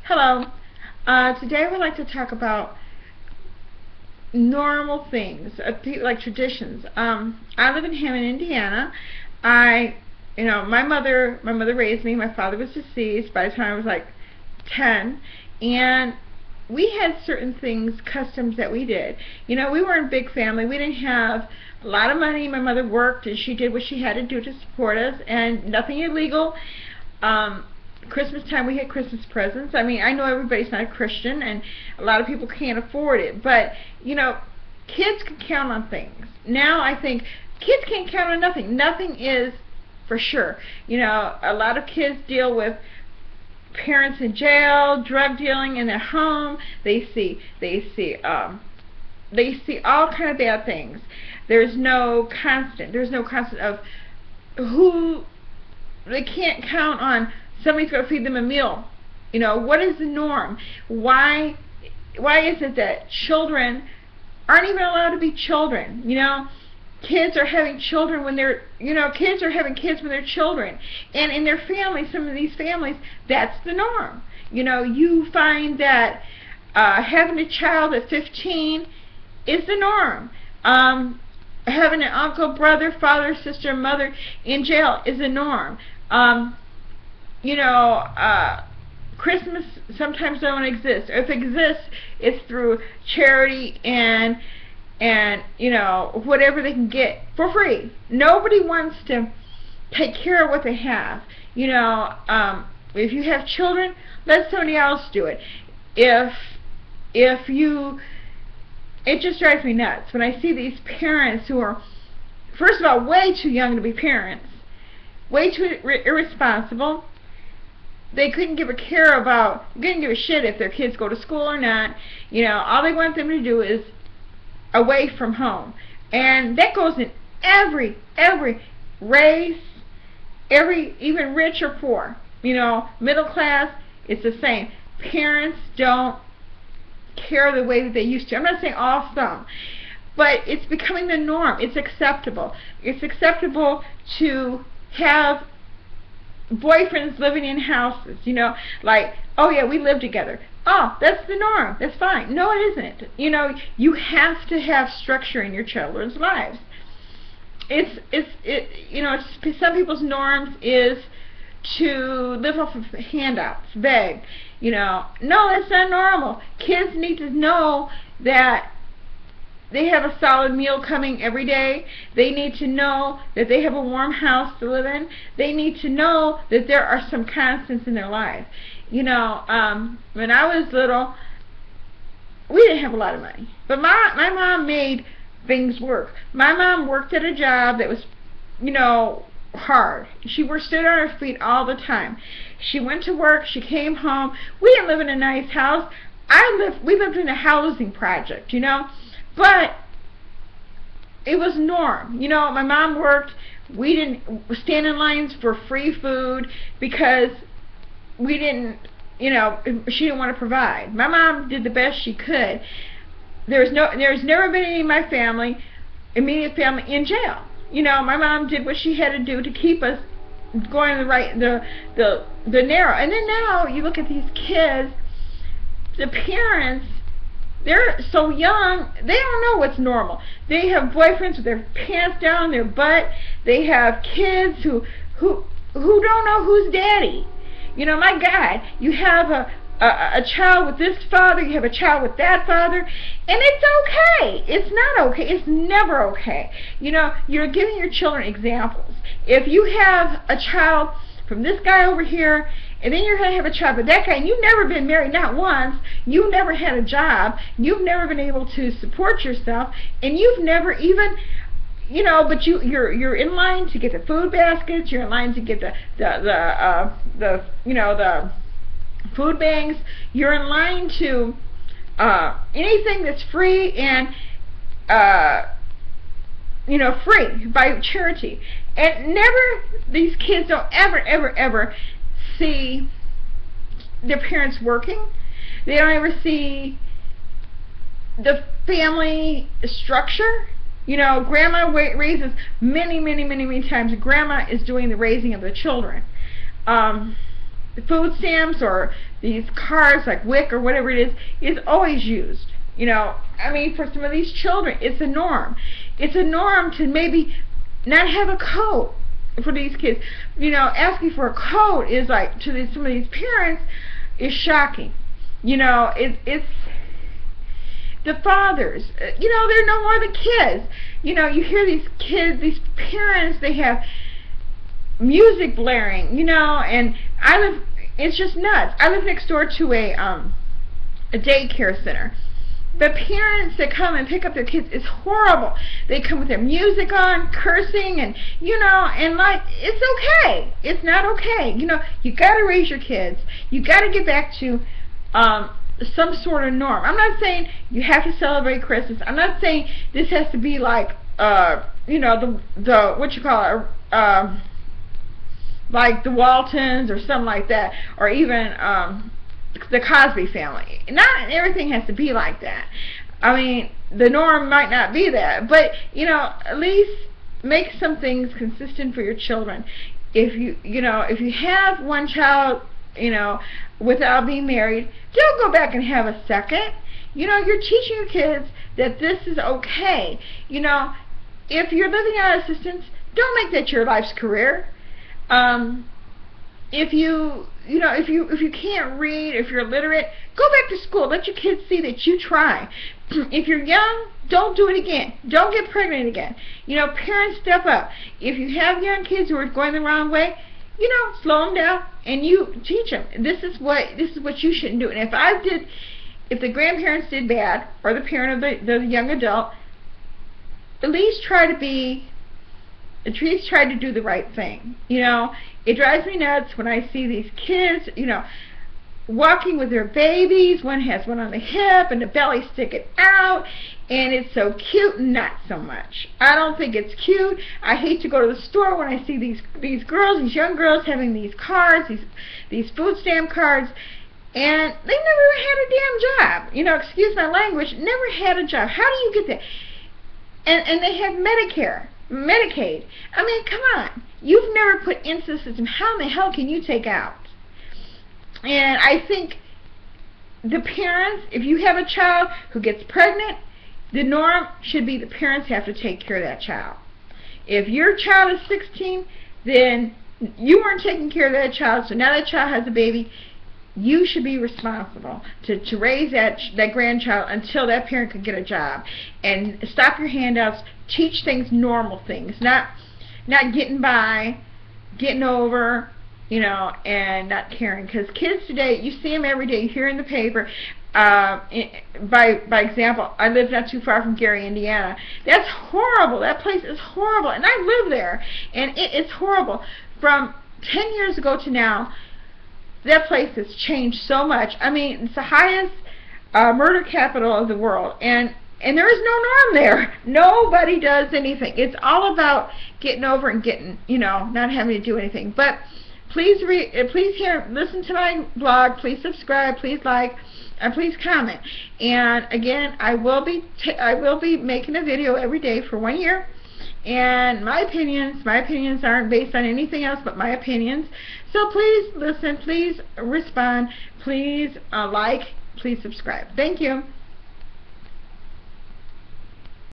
Hello. Today I would like to talk about normal things, like traditions. I live in Hammond, Indiana. My mother raised me. My father was deceased by the time I was like 10, and we had certain things, customs that we did. We weren't a big family. We didn't have a lot of money. My mother worked, and she did what she had to do to support us, and nothing illegal. Christmas time we had Christmas presents. I mean, I know everybody's not a Christian and a lot of people can't afford it, but kids can count on things. Now I think kids can't count on nothing. Nothing is for sure. A lot of kids deal with parents in jail, drug dealing in their home. They see all kind of bad things. There's no constant of who. They can't count on somebody's going to feed them a meal. What is the norm? Why is it that children aren't even allowed to be children? Kids are having children when they're, kids are having kids when they're children. And in their families, some of these families, that's the norm. You find that having a child at 15 is the norm. Having an uncle, brother, father, sister, mother in jail is the norm. Christmas sometimes don't exist. If it exists, it's through charity and whatever they can get for free. Nobody wants to take care of what they have. If you have children, let somebody else do it. It just drives me nuts when I see these parents who are, first of all, way too young to be parents, way too irresponsible. They couldn't give a shit if their kids go to school or not. All they want them to do is away from home. And that goes in every race, even rich or poor. Middle class, it's the same. Parents don't care the way that they used to. I'm not saying all, some. But it's becoming the norm. It's acceptable. It's acceptable to have boyfriends living in houses, like, oh yeah, we live together. Oh, that's the norm. That's fine. No, it isn't. You have to have structure in your children's lives. Some people's norms is to live off of handouts, beg. No, that's not normal. Kids need to know that they have a solid meal coming every day. They need to know that they have a warm house to live in. They need to know that there are some constants in their life. When I was little, we didn't have a lot of money. But my mom made things work. My mom worked at a job that was, hard. She stood on her feet all the time. She went to work. She came home. We didn't live in a nice house. We lived in a housing project, But it was norm. My mom worked. We didn't stand in lines for free food because we didn't, she didn't want to provide. My mom did the best she could. There's never been any of my family, immediate family, in jail. My mom did what she had to do to keep us going the narrow. And then now you look at these kids, the parents, they're so young, they don't know what's normal. They have boyfriends with their pants down their butt. They have kids who don't know who's daddy. My God, you have a child with this father, you have a child with that father, and it's okay. It's not okay. It's never okay. You're giving your children examples. If you have a child from this guy over here, and then you're going to have a child with that guy, and you've never been married, not once, you've never had a job, you've never been able to support yourself, and you've never even, but you're in line to get the food baskets, you're in line to get the food banks, you're in line to anything that's free and free by charity. And these kids don't ever see their parents working. They don't ever see the family structure. Grandma raises many times. Grandma is doing the raising of the children. food stamps or these cards like WIC or whatever it is always used. You know, I mean, for some of these children, it's a norm. It's a norm to maybe not have a coat for these kids. You know, asking for a coat is like, to some of these parents, is shocking. You know, it's the fathers. You know, they're no more the kids. You know, you hear these kids, these parents, they have music blaring, you know, and it's just nuts. I live next door to a daycare center. The parents that come and pick up their kids is horrible. They come with their music on, cursing, and, you know, and like, it's okay. It's not okay. You know, you gotta raise your kids. You gotta get back to some sort of norm. I'm not saying you have to celebrate Christmas. I'm not saying this has to be like, you know, the what you call it, like the Waltons or something like that, or even the Cosby family. Not everything has to be like that. I mean, the norm might not be that, but, you know, at least make some things consistent for your children. If you know, if you have one child, you know, without being married, don't go back and have a second. You know, you're teaching your kids that this is okay. You know, if you're living out of assistance, don't make that your life's career. If you can't read, if you're illiterate, go back to school. Let your kids see that you try. If you're young, don't do it again. Don't get pregnant again. You know, parents, step up. If you have young kids who are going the wrong way, you know, slow them down and you teach them. This is what you shouldn't do. And if the grandparents did bad, or the parent of the young adult, at least try to do the right thing. You know, it drives me nuts when I see these kids, you know, walking with their babies. One has one on the hip and the belly sticking out, and it's so cute. Not so much. I don't think it's cute. I hate to go to the store when I see these girls, these young girls, having these cards, these food stamp cards, and they never had a damn job. You know, excuse my language, never had a job. How do you get that? And they have Medicare, Medicaid. I mean, come on. You've never put into the system. How in the hell can you take out? And I think the parents, if you have a child who gets pregnant, the norm should be the parents have to take care of that child. If your child is 16, then you weren't taking care of that child, so now that child has a baby. You should be responsible to raise that grandchild until that parent can get a job. And stop your handouts. Teach things, normal things, not getting by, getting over, you know, and not caring. Because kids today, you see them every day. You hear in the paper. By example, I live not too far from Gary, Indiana. That's horrible. That place is horrible, and I live there, and it's horrible. From 10 years ago to now, that place has changed so much. I mean, it's the highest murder capital of the world, and there is no norm there. Nobody does anything. It's all about getting over and getting, you know, not having to do anything. But please listen to my blog. Please subscribe. Please like, and please comment. And again, I will be making a video every day for 1 year. And my opinions aren't based on anything else but my opinions. So please listen, please respond, please like, please subscribe. Thank you.